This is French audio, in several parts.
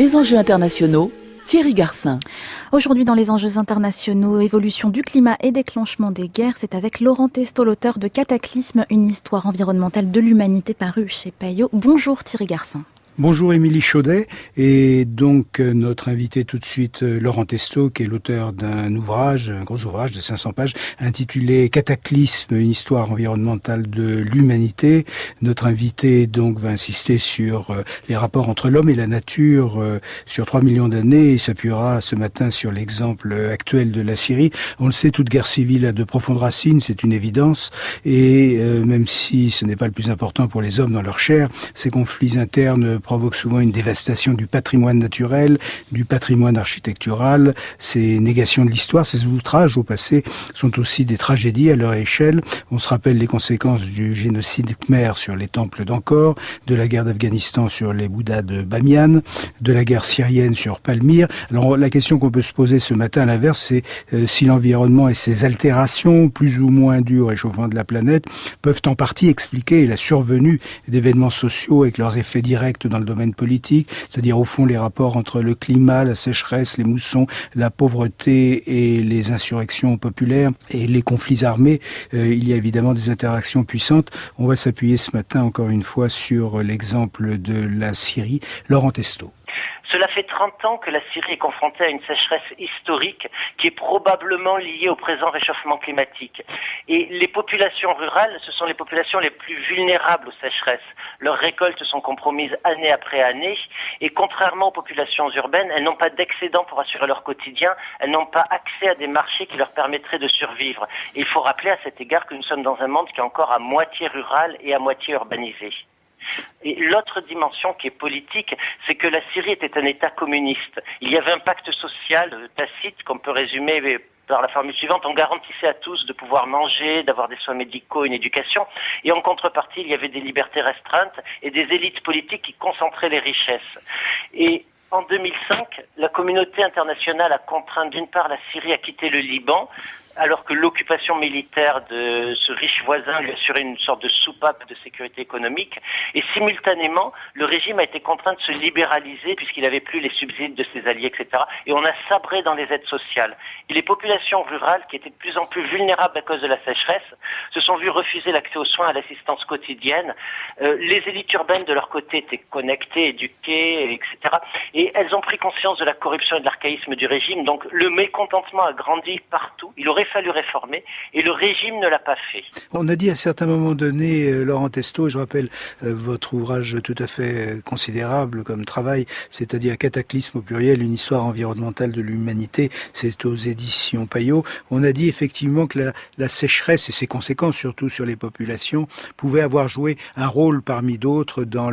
Les enjeux internationaux, Thierry Garcin. Aujourd'hui dans les enjeux internationaux, évolution du climat et déclenchement des guerres, c'est avec Laurent Testo, l'auteur de Cataclysme, une histoire environnementale de l'humanité paru chez Payot. Bonjour Thierry Garcin. Bonjour Émilie Chaudet, et donc notre invité tout de suite, Laurent Testo, qui est l'auteur d'un ouvrage, un gros ouvrage de 500 pages, intitulé Cataclysme, une histoire environnementale de l'humanité. Notre invité donc va insister sur les rapports entre l'homme et la nature sur 3 millions d'années. Il s'appuiera ce matin sur l'exemple actuel de la Syrie. On le sait, toute guerre civile a de profondes racines, c'est une évidence, et même si ce n'est pas le plus important pour les hommes dans leur chair, ces conflits internes provoque souvent une dévastation du patrimoine naturel, du patrimoine architectural. Ces négations de l'histoire, ces outrages au passé sont aussi des tragédies à leur échelle. On se rappelle les conséquences du génocide khmer sur les temples d'Angkor, de la guerre d'Afghanistan sur les Bouddhas de Bamiyan, de la guerre syrienne sur Palmyre. Alors la question qu'on peut se poser ce matin à l'inverse, c'est si l'environnement et ses altérations, plus ou moins dues au réchauffement de la planète, peuvent en partie expliquer la survenue d'événements sociaux avec leurs effets directs dans le domaine politique, c'est-à-dire au fond les rapports entre le climat, la sécheresse, les moussons, la pauvreté et les insurrections populaires et les conflits armés. Il y a évidemment des interactions puissantes. On va s'appuyer ce matin encore une fois sur l'exemple de la Syrie. Laurent Testo. Cela fait 30 ans que la Syrie est confrontée à une sécheresse historique qui est probablement liée au présent réchauffement climatique. Et les populations rurales, ce sont les populations les plus vulnérables aux sécheresses. Leurs récoltes sont compromises année après année et contrairement aux populations urbaines, elles n'ont pas d'excédent pour assurer leur quotidien, elles n'ont pas accès à des marchés qui leur permettraient de survivre. Et il faut rappeler à cet égard que nous sommes dans un monde qui est encore à moitié rural et à moitié urbanisé. Et l'autre dimension qui est politique, c'est que la Syrie était un État communiste. Il y avait un pacte social tacite qu'on peut résumer par la formule suivante: on garantissait à tous de pouvoir manger, d'avoir des soins médicaux, une éducation, et en contrepartie, il y avait des libertés restreintes et des élites politiques qui concentraient les richesses. Et en 2005, la communauté internationale a contraint d'une part la Syrie à quitter le Liban, alors que l'occupation militaire de ce riche voisin lui assurait une sorte de soupape de sécurité économique. Et simultanément, le régime a été contraint de se libéraliser puisqu'il n'avait plus les subsides de ses alliés, etc. Et on a sabré dans les aides sociales. Et les populations rurales, qui étaient de plus en plus vulnérables à cause de la sécheresse, se sont vues refuser l'accès aux soins, à l'assistance quotidienne. Les élites urbaines, de leur côté, étaient connectées, éduquées, etc. Et elles ont pris conscience de la corruption et de l'archaïsme du régime. Donc le mécontentement a grandi partout. Il aurait fallu réformer et le régime ne l'a pas fait. On a dit à un certain moment donné, Laurent Testo, et je rappelle votre ouvrage tout à fait considérable comme travail, c'est-à-dire Cataclysme au pluriel, une histoire environnementale de l'humanité, c'est aux éditions Payot. On a dit effectivement que la sécheresse et ses conséquences, surtout sur les populations, pouvaient avoir joué un rôle parmi d'autres dans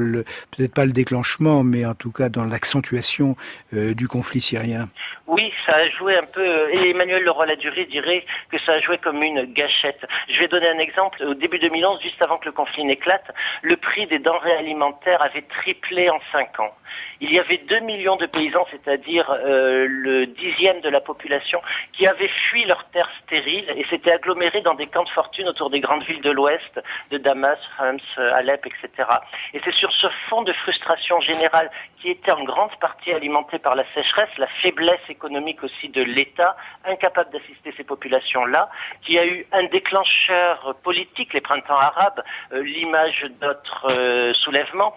peut-être pas le déclenchement, mais en tout cas dans l'accentuation du conflit syrien. Oui, ça a joué un peu, et Emmanuel Leroy-Ladurie dirait que ça a joué comme une gâchette. Je vais donner un exemple. Au début 2011, juste avant que le conflit n'éclate, le prix des denrées alimentaires avait triplé en 5 ans. Il y avait 2 millions de paysans, c'est-à-dire le 10e de la population, qui avaient fui leurs terres stériles et s'étaient agglomérés dans des camps de fortune autour des grandes villes de l'Ouest, de Damas, Homs, Alep, etc. Et c'est sur ce fond de frustration générale qui était en grande partie alimentée par la sécheresse, la faiblesse économique aussi de l'État, incapable d'assister ces populations-là, qui a eu un déclencheur politique, les printemps arabes, l'image d'autres soulèvements,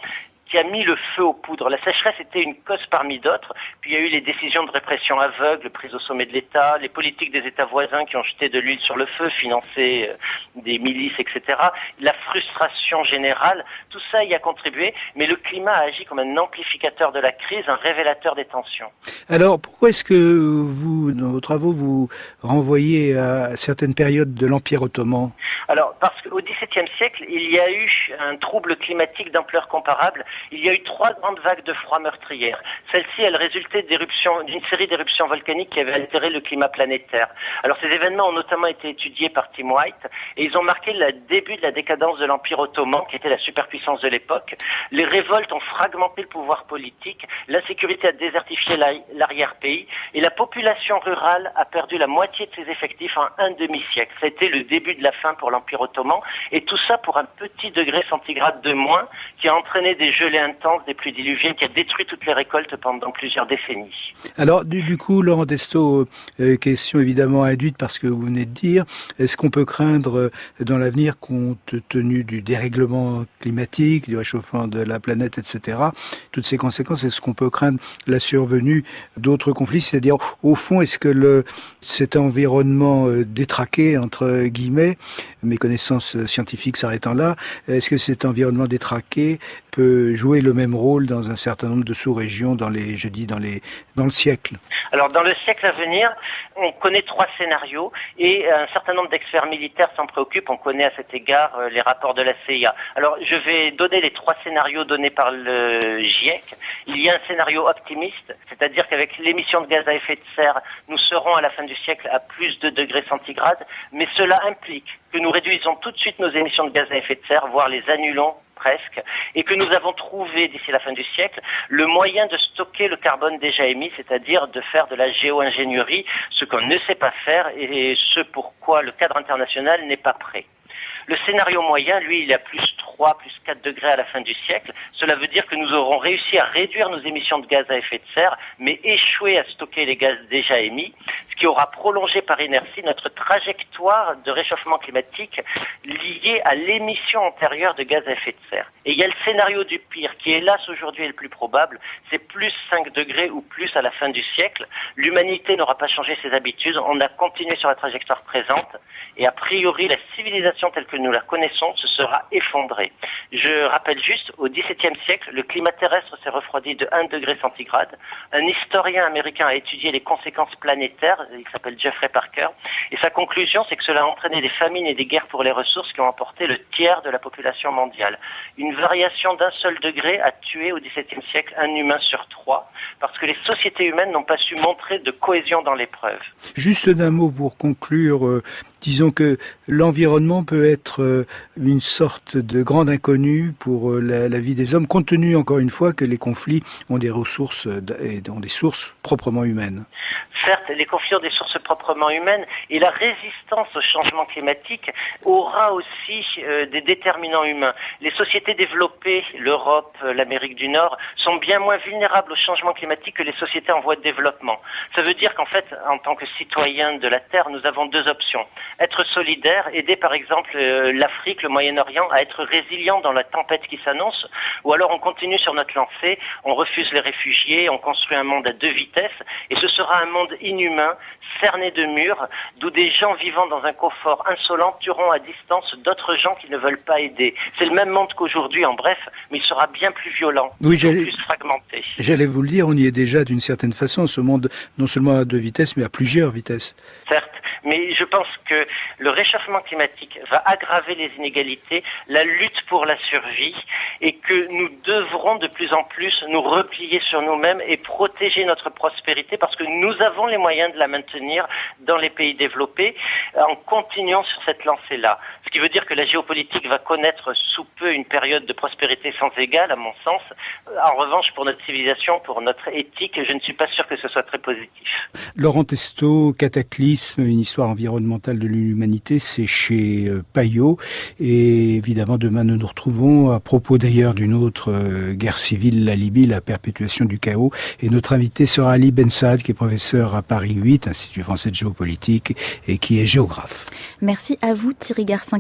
qui a mis le feu aux poudres. La sécheresse était une cause parmi d'autres. Puis il y a eu les décisions de répression aveugle prises au sommet de l'État, les politiques des États voisins qui ont jeté de l'huile sur le feu, financé des milices, etc. La frustration générale, tout ça y a contribué, mais le climat a agi comme un amplificateur de la crise, un révélateur des tensions. Alors, pourquoi est-ce que vous, dans vos travaux, vous renvoyez à certaines périodes de l'Empire ottoman? Alors, parce qu'au XVIIe siècle, il y a eu un trouble climatique d'ampleur comparable. Il y a eu 3 grandes vagues de froid meurtrières. Celle-ci, elle résultait d'une série d'éruptions volcaniques qui avaient altéré le climat planétaire. Alors ces événements ont notamment été étudiés par Tim White et ils ont marqué le début de la décadence de l'Empire ottoman, qui était la superpuissance de l'époque. Les révoltes ont fragmenté le pouvoir politique, l'insécurité a désertifié l'arrière-pays et la population rurale a perdu la moitié de ses effectifs en un demi-siècle. C'était le début de la fin pour l'Empire ottoman et tout ça pour un petit degré centigrade de moins qui a entraîné des gelée intense, des pluies diluviennes qui a détruit toutes les récoltes pendant plusieurs décennies. Alors, du coup, Laurent Testo, question évidemment induite par ce que vous venez de dire, est-ce qu'on peut craindre dans l'avenir, compte tenu du dérèglement climatique, du réchauffement de la planète, etc., toutes ces conséquences, est-ce qu'on peut craindre la survenue d'autres conflits? C'est-à-dire, au fond, est-ce que cet environnement détraqué, entre guillemets, mes connaissances scientifiques s'arrêtant là, est-ce que cet environnement détraqué peut jouer le même rôle dans un certain nombre de sous-régions dans le siècle? Alors, dans le siècle à venir, on connaît 3 scénarios et un certain nombre d'experts militaires s'en préoccupent. On connaît à cet égard les rapports de la CIA. Alors, je vais donner les 3 scénarios donnés par le GIEC. Il y a un scénario optimiste, c'est-à-dire qu'avec l'émission de gaz à effet de serre, nous serons à la fin du siècle à plus de degrés centigrades, mais cela implique que nous réduisons tout de suite nos émissions de gaz à effet de serre, voire les annulons presque, et que nous avons trouvé d'ici la fin du siècle le moyen de stocker le carbone déjà émis, c'est-à-dire de faire de la géo-ingénierie, ce qu'on ne sait pas faire et ce pourquoi le cadre international n'est pas prêt. Le scénario moyen, lui, il est à plus 3, plus 4 degrés à la fin du siècle. Cela veut dire que nous aurons réussi à réduire nos émissions de gaz à effet de serre, mais échoué à stocker les gaz déjà émis, ce qui aura prolongé par inertie notre trajectoire de réchauffement climatique liée à l'émission antérieure de gaz à effet de serre. Et il y a le scénario du pire, qui hélas aujourd'hui est le plus probable, c'est plus 5 degrés ou plus à la fin du siècle. L'humanité n'aura pas changé ses habitudes, on a continué sur la trajectoire présente, et a priori la civilisation telle que nous la connaissons se sera effondrée. Je rappelle juste, au XVIIe siècle, le climat terrestre s'est refroidi de 1 degré centigrade. Un historien américain a étudié les conséquences planétaires, il s'appelle Jeffrey Parker, et sa conclusion, c'est que cela a entraîné des famines et des guerres pour les ressources qui ont emporté le tiers de la population mondiale. Une variation d'1 seul degré a tué au XVIIe siècle un humain sur 3, parce que les sociétés humaines n'ont pas su montrer de cohésion dans l'épreuve. Juste d'un mot pour conclure, disons que l'environnement peut être une sorte de grande inconnue pour la vie des hommes, compte tenu encore une fois que les conflits ont des ressources et ont des sources proprement humaines. Certes, les conflits ont des sources proprement humaines et la résistance au changement climatique aura aussi des déterminants humains. Les sociétés développées, l'Europe, l'Amérique du Nord, sont bien moins vulnérables au changement climatique que les sociétés en voie de développement. Ça veut dire qu'en fait, en tant que citoyens de la Terre, nous avons 2 options. Être solidaire, aider par exemple l'Afrique, le Moyen-Orient à être résilient dans la tempête qui s'annonce, ou alors on continue sur notre lancée, on refuse les réfugiés, on construit un monde à 2 vitesses, et ce sera un monde inhumain, cerné de murs, d'où des gens vivant dans un confort insolent tueront à distance d'autres gens qui ne veulent pas aider. C'est le même monde qu'aujourd'hui, en bref, mais il sera bien plus violent, oui, plus fragmenté. J'allais vous le dire, on y est déjà d'une certaine façon, ce monde non seulement à 2 vitesses, mais à plusieurs vitesses. Certes, mais je pense que le réchauffement climatique va aggraver les inégalités, la lutte pour la survie, et que nous devrons de plus en plus nous replier sur nous-mêmes et protéger notre prospérité parce que nous avons les moyens de la maintenir dans les pays développés en continuant sur cette lancée-là. Ce qui veut dire que la géopolitique va connaître sous peu une période de prospérité sans égale, à mon sens. En revanche, pour notre civilisation, pour notre éthique, je ne suis pas sûr que ce soit très positif. Laurent Testo, Cataclysme, une histoire environnementale de l'humanité, c'est chez Payot. Et évidemment, demain, nous nous retrouvons à propos d'ailleurs d'une autre guerre civile, la Libye, la perpétuation du chaos. Et notre invité sera Ali Ben Saad, qui est professeur à Paris 8, Institut français de géopolitique, et qui est géographe. Merci à vous, Thierry Garcin.